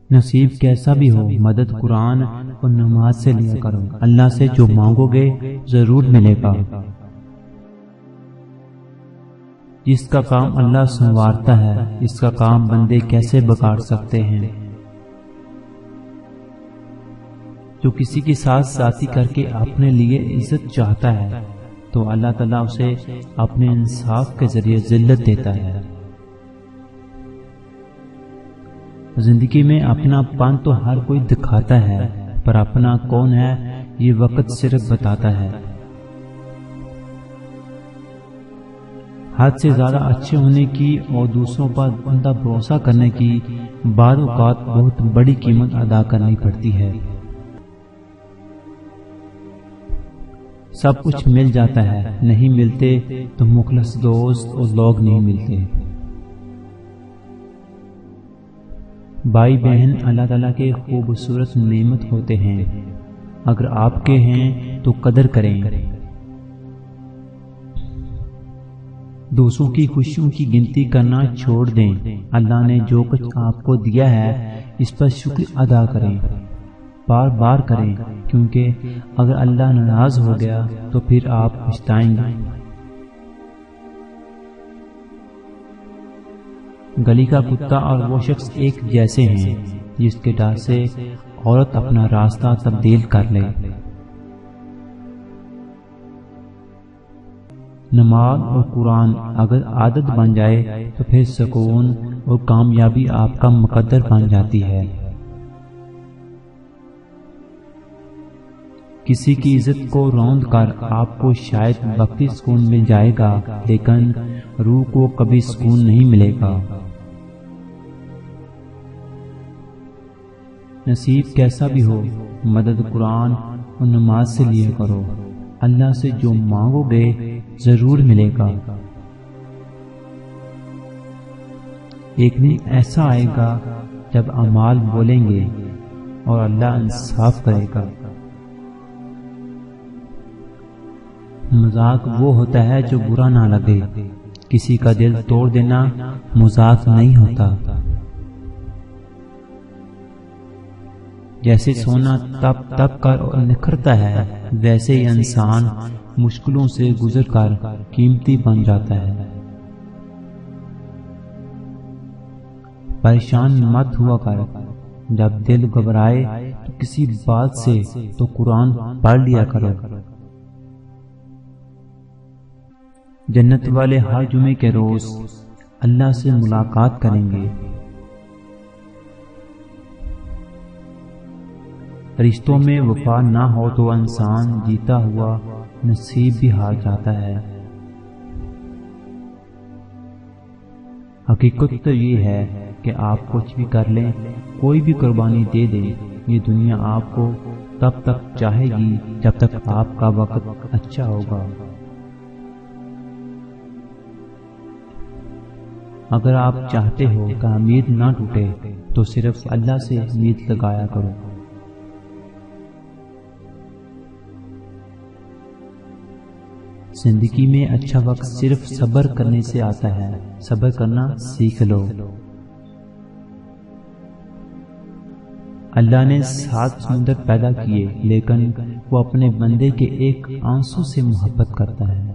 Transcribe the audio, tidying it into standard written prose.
نصیب کیسا بھی ہو، مدد قرآن اور نماز سے لیا کرو۔ اللہ سے جو مانگو گے ضرور ملے گا۔ جس کا کام اللہ سنوارتا ہے، اس کا کام بندے کیسے بگاڑ سکتے ہیں؟ جو کسی کے ساتھ ذاتی کر کے اپنے لیے عزت چاہتا ہے تو اللہ تعالیٰ اسے اپنے انصاف کے ذریعے ذلت دیتا ہے۔ زندگی میں اپنا پن تو ہر کوئی دکھاتا ہے، پر اپنا کون ہے یہ وقت صرف بتاتا ہے۔ حد سے زیادہ اچھے ہونے کی اور دوسروں پر اندھا بھروسہ کرنے کی بعض اوقات بہت بڑی قیمت ادا کرنی پڑتی ہے۔ سب کچھ مل جاتا ہے، نہیں ملتے تو مخلص دوست اور لوگ نہیں ملتے۔ بھائی بہن اللہ تعالیٰ کے خوبصورت نعمت ہوتے ہیں، اگر آپ کے ہیں تو قدر کریں۔ دوسروں کی خوشیوں کی گنتی کرنا چھوڑ دیں۔ اللہ نے جو کچھ آپ کو دیا ہے اس پر شکر ادا کریں، بار بار کریں، کیونکہ اگر اللہ ناراض ہو گیا تو پھر آپ پچھتائیں گے۔ گلی کا کتا اور وہ شخص ایک جیسے ہیں جس کے ڈر سے عورت اپنا راستہ تبدیل کر لے۔ نماز اور قرآن اگر عادت بن جائے تو پھر سکون اور کامیابی آپ کا مقدر بن جاتی ہے۔ کسی کی عزت کو روند کر آپ کو شاید وقتی سکون مل جائے گا، لیکن روح کو کبھی سکون نہیں ملے گا۔ نصیب کیسا بھی ہو، مدد قرآن اور نماز سے لیا کرو۔ اللہ سے جو مانگو گے ضرور ملے گا۔ ایک دن ایسا آئے گا جب اعمال بولیں گے اور اللہ انصاف کرے گا۔ مذاق وہ ہوتا ہے جو برا نہ لگے، کسی کا دل توڑ دینا مذاق نہیں ہوتا۔ جیسے سونا تپ تپ کر نکھرتا ہے، ویسے ہی انسان مشکلوں سے گزر کر قیمتی بن جاتا ہے۔ پریشان مت ہوا کر، جب دل گھبرائے تو کسی بات سے تو قرآن پڑھ لیا کرو۔ جنت والے ہر جمعے کے روز اللہ سے ملاقات کریں گے۔ رشتوں میں وفا نہ ہو تو انسان جیتا ہوا نصیب بھی ہار جاتا ہے۔ حقیقت تو یہ ہے کہ آپ کچھ بھی کر لیں، کوئی بھی قربانی دے دیں، یہ دنیا آپ کو تب تک چاہے گی جب تک آپ کا وقت اچھا ہوگا۔ اگر آپ چاہتے ہو کہ امید نہ ٹوٹے تو صرف اللہ سے امید لگایا کرو۔ زندگی میں اچھا وقت صرف صبر کرنے سے آتا ہے، صبر کرنا سیکھ لو۔ اللہ نے 7 سمندر پیدا کیے، لیکن وہ اپنے بندے کے ایک آنسو سے محبت کرتا ہے۔